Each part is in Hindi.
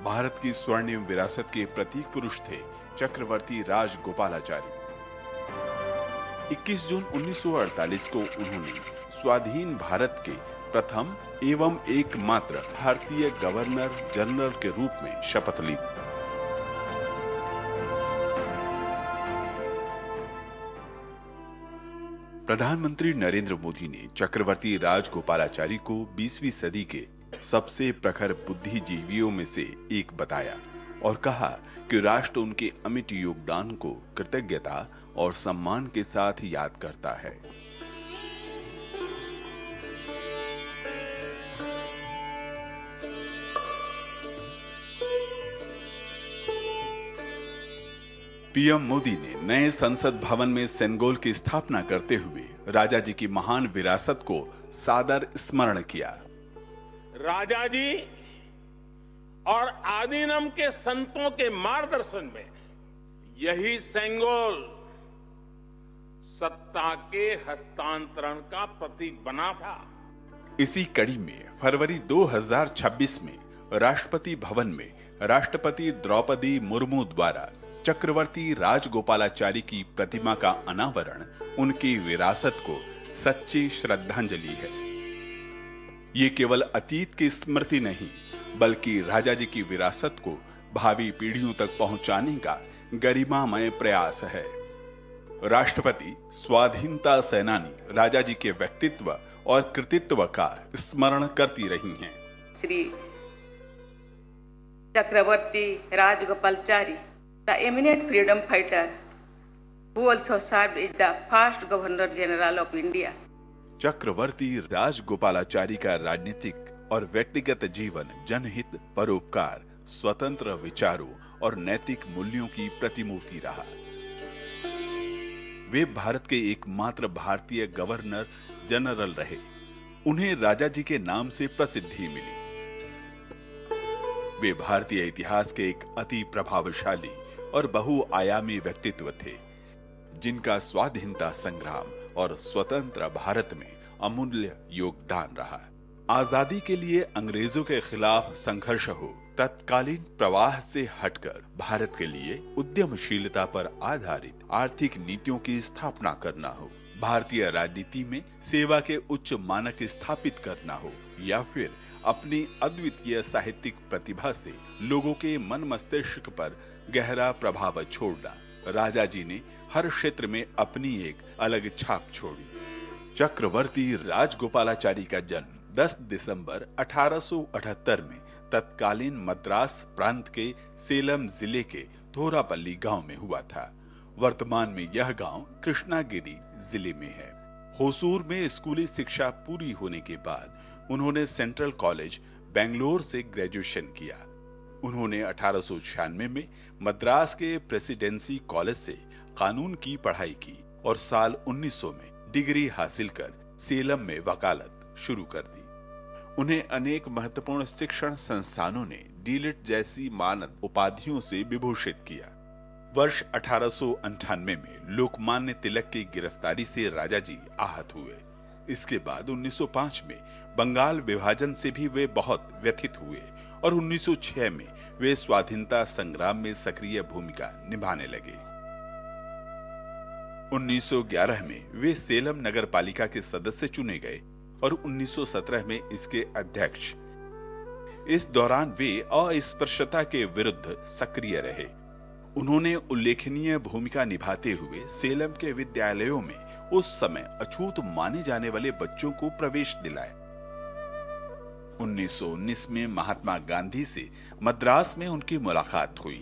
भारत की स्वर्णिम विरासत के प्रतीक पुरुष थे चक्रवर्ती राजगोपालाचारी। 21 जून 1948 को उन्होंने स्वाधीन भारत के प्रथम एवं एकमात्र भारतीय गवर्नर जनरल के रूप में शपथ ली। प्रधानमंत्री नरेंद्र मोदी ने चक्रवर्ती राजगोपालाचारी को 20वीं सदी के सबसे प्रखर बुद्धिजीवियों में से एक बताया और कहा कि राष्ट्र उनके अमिट योगदान को कृतज्ञता और सम्मान के साथ याद करता है। पीएम मोदी ने नए संसद भवन में सेनेगोल की स्थापना करते हुए राजा जी की महान विरासत को सादर स्मरण किया। राजा जी और आदीनम के संतों के मार्गदर्शन में यही सेनेगोल सत्ता के हस्तांतरण का प्रतीक बना था। इसी कड़ी में फरवरी 2026 में राष्ट्रपति भवन में राष्ट्रपति द्रौपदी मुर्मू द्वारा चक्रवर्ती राजगोपालाचारी की प्रतिमा का अनावरण उनकी विरासत को सच्ची श्रद्धांजलि है। ये केवल अतीत की स्मृति नहीं, बल्कि राजा जी की विरासत को भावी पीढ़ियों तक पहुंचाने का गरिमामय प्रयास है। राष्ट्रपति स्वाधीनता सेनानी राजा जी के व्यक्तित्व और कृतित्व का स्मरण करती रही हैं। श्री चक्रवर्ती Rajagopalachari, the eminent freedom fighter who also served as the first Governor General of India. चक्रवर्ती राजगोपालाचारी का राजनीतिक और व्यक्तिगत जीवन जनहित, परोपकार, स्वतंत्र विचारों और नैतिक मूल्यों की प्रतिमूर्ति रहा। वे भारत के एकमात्र भारतीय गवर्नर जनरल रहे। उन्हें राजा जी के नाम से प्रसिद्धि मिली। वे भारतीय इतिहास के एक अति प्रभावशाली और बहुआयामी व्यक्तित्व थे, जिनका स्वाधीनता संग्राम और स्वतंत्र भारत में अमूल्य योगदान रहा। आजादी के लिए अंग्रेजों के खिलाफ संघर्ष हो, तत्कालीन प्रवाह से हटकर भारत के लिए उद्यमशीलता पर आधारित आर्थिक नीतियों की स्थापना करना हो, भारतीय राजनीति में सेवा के उच्च मानक स्थापित करना हो, या फिर अपनी अद्वितीय साहित्यिक प्रतिभा से लोगों के मन मस्तिष्क पर गहरा प्रभाव छोड़ना, राजा जी ने हर क्षेत्र में अपनी एक अलग छाप छोड़ी। चक्रवर्ती राजगोपालाचारी का जन्म 10 दिसंबर 1878 में तत्कालीन मद्रास प्रांत के सेलम जिले के थोरापल्ली गांव में हुआ था। वर्तमान में यह गांव कृष्णागिरी जिले में है। होसूर में स्कूली शिक्षा पूरी होने के बाद उन्होंने सेंट्रल कॉलेज बेंगलोर से ग्रेजुएशन किया। उन्होंने 1896 में मद्रास के प्रेसिडेंसी कॉलेज से कानून की पढ़ाई की और साल 1900 में डिग्री हासिल कर सेलम में वकालत शुरू कर दी। उन्हें अनेक महत्वपूर्ण शिक्षण संस्थानों ने डीलिट जैसी मानद उपाधियों से विभूषित किया। वर्ष 1898 में लोकमान्य तिलक की गिरफ्तारी से राजा जी आहत हुए। इसके बाद 1905 में बंगाल विभाजन से भी वे बहुत व्यथित हुए और 1906 में वे स्वाधीनता संग्राम में सक्रिय भूमिका निभाने लगे। 1911 में वे सेलम नगर पालिका के सदस्य चुने गए और 1917 में इसके अध्यक्ष। इस दौरान वे अस्पृश्यता के विरुद्ध सक्रिय रहे। उन्होंने उल्लेखनीय भूमिका निभाते हुए सेलम के विद्यालयों में उस समय अछूत माने जाने वाले बच्चों को प्रवेश दिलाया। 1919 में महात्मा गांधी से मद्रास में उनकी मुलाकात हुई।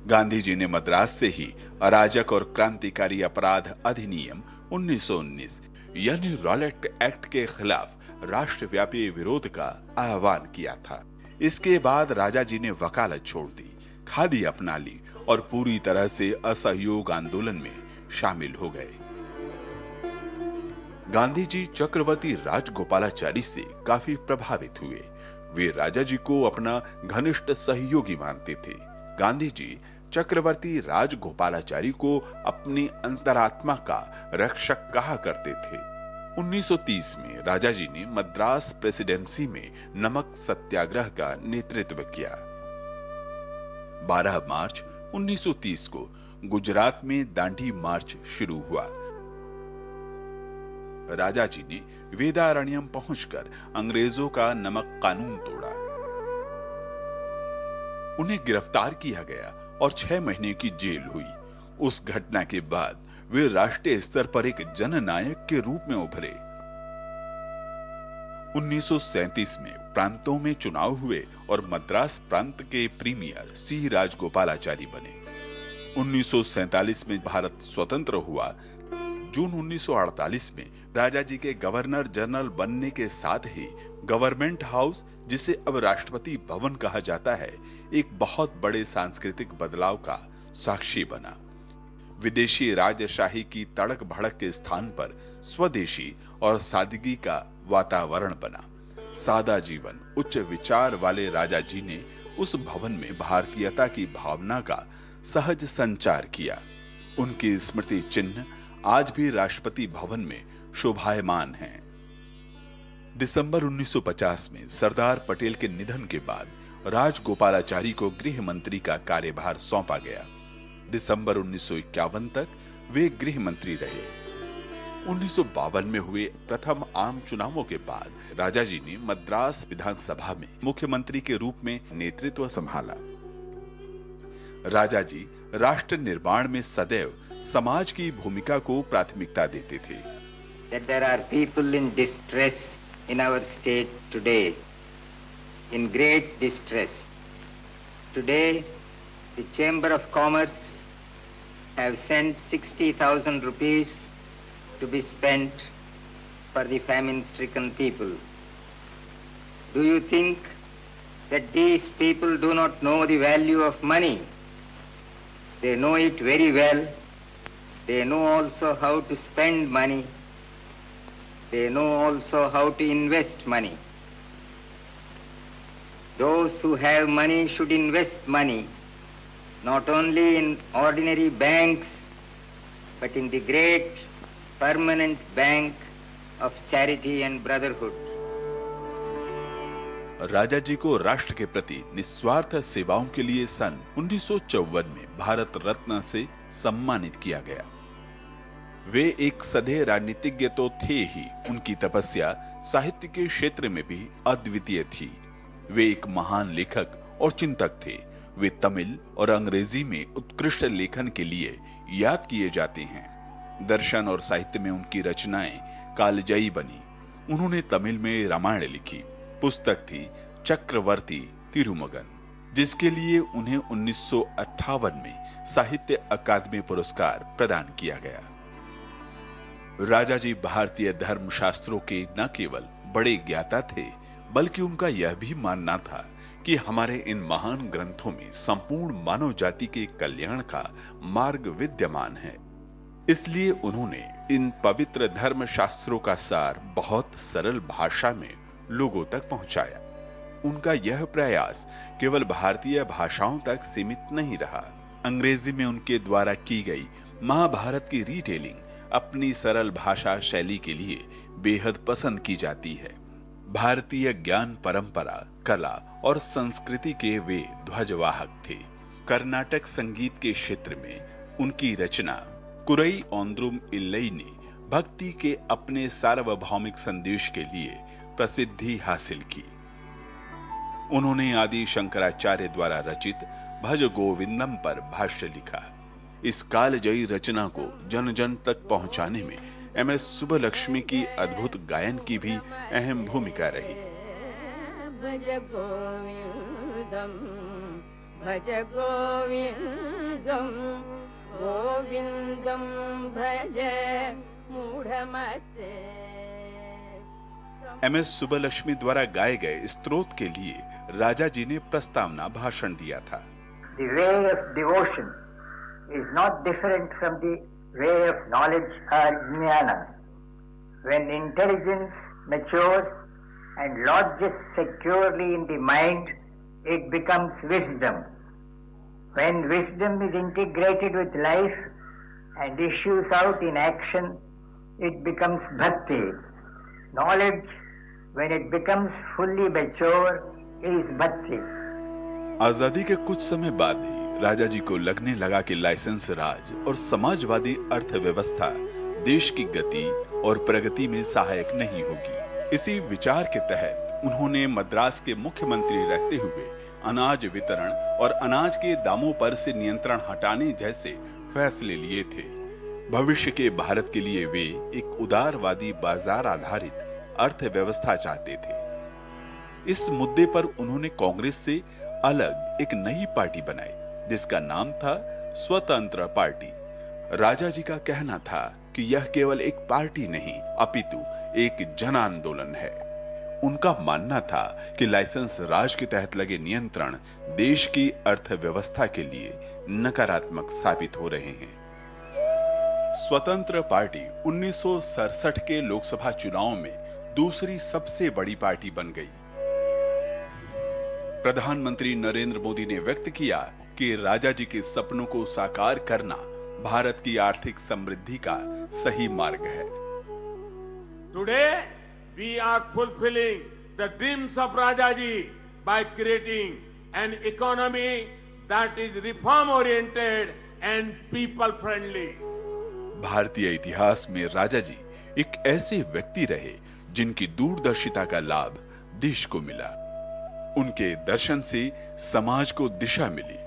गांधी जी ने मद्रास से ही अराजक और क्रांतिकारी अपराध अधिनियम 1919 यानी रॉलेट एक्ट के खिलाफ राष्ट्रव्यापी विरोध का आह्वान किया था। इसके बाद राजा जी ने वकालत छोड़ दी, खादी अपना ली और पूरी तरह से असहयोग आंदोलन में शामिल हो गए। गांधी जी चक्रवर्ती राजगोपालाचारी से काफी प्रभावित हुए। वे राजा जी को अपना घनिष्ठ सहयोगी मानते थे। गांधी जी चक्रवर्ती राजगोपालाचारी को अपनी अंतरात्मा का रक्षक कहा करते थे। 1930 में राजा जी ने मद्रास प्रेसिडेंसी में नमक सत्याग्रह का नेतृत्व किया। 12 मार्च 1930 को गुजरात में दांडी मार्च शुरू हुआ। राजाजी ने वेदारण्यम पहुंचकर अंग्रेजों का नमक कानून तोड़ा। उन्हें गिरफ्तार किया गया और 6 महीने की जेल हुई। उस घटना के बाद वे राष्ट्रीय स्तर पर एक जननायक के रूप में उभरे। 1937 में प्रांतों में चुनाव हुए और मद्रास प्रांत के प्रीमियर सी राजगोपालाचारी बने। 1947 में भारत स्वतंत्र हुआ। जून 1948 में राजाजी के गवर्नर जनरल बनने के साथ ही गवर्नमेंट हाउस, जिसे अब राष्ट्रपति भवन कहा जाता है, एक बहुत बड़े सांस्कृतिक बदलाव का साक्षी बना। विदेशी राजशाही की तड़क भड़क के स्थान पर स्वदेशी और सादगी का वातावरण बना। सादा जीवन, उच्च विचार वाले राजाजी ने उस भवन में भारतीयता की भावना का सहज संचार किया। उनकी स्मृति चिन्ह आज भी राष्ट्रपति भवन में शोभायमान हैं। दिसंबर 1950 में सरदार पटेल के निधन के बाद राजगोपालाचारी को गृह मंत्री का कार्यभार सौंपा गया। दिसंबर 1951 तक वे गृह मंत्री रहे। 1952 में हुए प्रथम आम चुनावों के बाद राजाजी ने मद्रास विधानसभा में मुख्यमंत्री के रूप में नेतृत्व संभाला। राजाजी राष्ट्र निर्माण में सदैव समाज की भूमिका को प्राथमिकता देते थे। That there are people in distress in our state today, in great distress. Today, the Chamber of Commerce have sent 60,000 rupees to be spent for the famine-stricken people. Do you think that these people do not know the value of money? They know it very well. They know also how to spend money. They know also how to invest money. Those who have money should invest money, not only in ordinary banks, but in the great permanent bank of charity and brotherhood. Rajaji को राष्ट्र के प्रति निस्वार्थ सेवाओं के लिए सन 1954 में भारत रत्न से सम्मानित किया गया। वे एक सधे राजनीतिज्ञ तो थे ही, उनकी तपस्या साहित्य के क्षेत्र में भी अद्वितीय थी। वे एक महान लेखक और चिंतक थे। वे तमिल और अंग्रेजी में उत्कृष्ट लेखन के लिए याद किए जाते हैं। दर्शन और साहित्य में उनकी रचनाएं कालजयी बनी। उन्होंने तमिल में रामायण लिखी। पुस्तक थी चक्रवर्ती तिरुमगन, जिसके लिए उन्हें 1958 में साहित्य अकादमी पुरस्कार प्रदान किया गया। राजाजी भारतीय धर्मशास्त्रों के न केवल बड़े ज्ञाता थे, बल्कि उनका यह भी मानना था कि हमारे इन महान ग्रंथों में संपूर्ण मानव जाति के कल्याण का मार्ग विद्यमान है। इसलिए उन्होंने इन पवित्र धर्म शास्त्रों का सार बहुत सरल भाषा में लोगों तक पहुंचाया। उनका यह प्रयास केवल भारतीय भाषाओं तक सीमित नहीं रहा। अंग्रेजी में उनके द्वारा की गई महाभारत की रीटेलिंग अपनी सरल भाषा शैली के लिए बेहद पसंद की जाती है। भारतीय ज्ञान परंपरा, कला और संस्कृति के वे ध्वजवाहक थे। कर्नाटक संगीत के क्षेत्र में उनकी रचना कुरई ओंद्रुम इल्लई ने भक्ति के अपने सार्वभौमिक संदेश के लिए प्रसिद्धि हासिल की। उन्होंने आदि शंकराचार्य द्वारा रचित भज गोविंदम पर भाष्य लिखा। इस कालजयी रचना को जन जन तक पहुंचाने में एमएस सुब्बलक्ष्मी की अद्भुत गायन की भी अहम भूमिका रही। भज गोविंदम भज गोविंदम गोविंदम भज मूढ़मते। एमएस सुब्बलक्ष्मी द्वारा गाए गए स्तोत्र के लिए राजाजी ने प्रस्तावना भाषण दिया था। The way of devotion is not different from the way of knowledge or jnana. When intelligence matures and lodges securely in the mind, it becomes wisdom. When wisdom is integrated with life and issues out in action, it becomes bhakti. Knowledge, when it becomes fully mature, is bhakti. आजादी के कुछ समय बाद ही राजा जी को लगने लगा कि लाइसेंस राज और समाजवादी अर्थव्यवस्था देश की गति और प्रगति में सहायक नहीं होगी। इसी विचार के तहत उन्होंने मद्रास के मुख्यमंत्री रहते हुए अनाज वितरण और अनाज के दामों पर से नियंत्रण हटाने जैसे फैसले लिए थे। भविष्य के भारत के लिए वे एक उदारवादी बाजार आधारित अर्थव्यवस्था चाहते थे। इस मुद्दे पर उन्होंने कांग्रेस से अलग एक नई पार्टी बनाई जिसका नाम था स्वतंत्र पार्टी। राजा जी का कहना था कि यह केवल एक पार्टी नहीं अपितु एक जन आंदोलन है। उनका मानना था कि लाइसेंस राज के तहत लगे नियंत्रण देश की अर्थव्यवस्था के लिए नकारात्मक साबित हो रहे हैं। स्वतंत्र पार्टी 1967 के लोकसभा चुनाव में दूसरी सबसे बड़ी पार्टी बन गई। प्रधानमंत्री नरेंद्र मोदी ने व्यक्त किया कि राजा जी के सपनों को साकार करना भारत की आर्थिक समृद्धि का सही मार्ग है। Today we are fulfilling the dreams of Rajaji by creating an economy that is reform oriented and people friendly. भारतीय इतिहास में राजा जी एक ऐसे व्यक्ति रहे जिनकी दूरदर्शिता का लाभ देश को मिला। उनके दर्शन से समाज को दिशा मिली।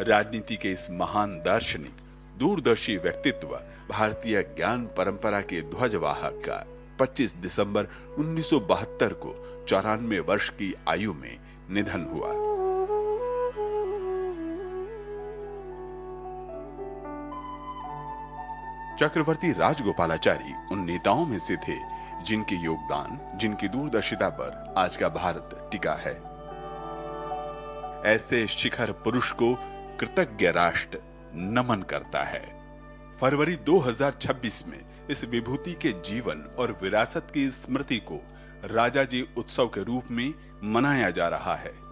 राजनीति के इस महान दार्शनिक दूरदर्शी व्यक्तित्व भारतीय ज्ञान परंपरा के ध्वजवाहक का 25 दिसंबर 1972 को 94 वर्ष की आयु में निधन हुआ। चक्रवर्ती राजगोपालाचारी उन नेताओं में से थे जिनके योगदान, जिनकी दूरदर्शिता पर आज का भारत टिका है। ऐसे शिखर पुरुष को कृतज्ञ राष्ट्र नमन करता है। फरवरी 2026 में इस विभूति के जीवन और विरासत की स्मृति को राजा जी उत्सव के रूप में मनाया जा रहा है।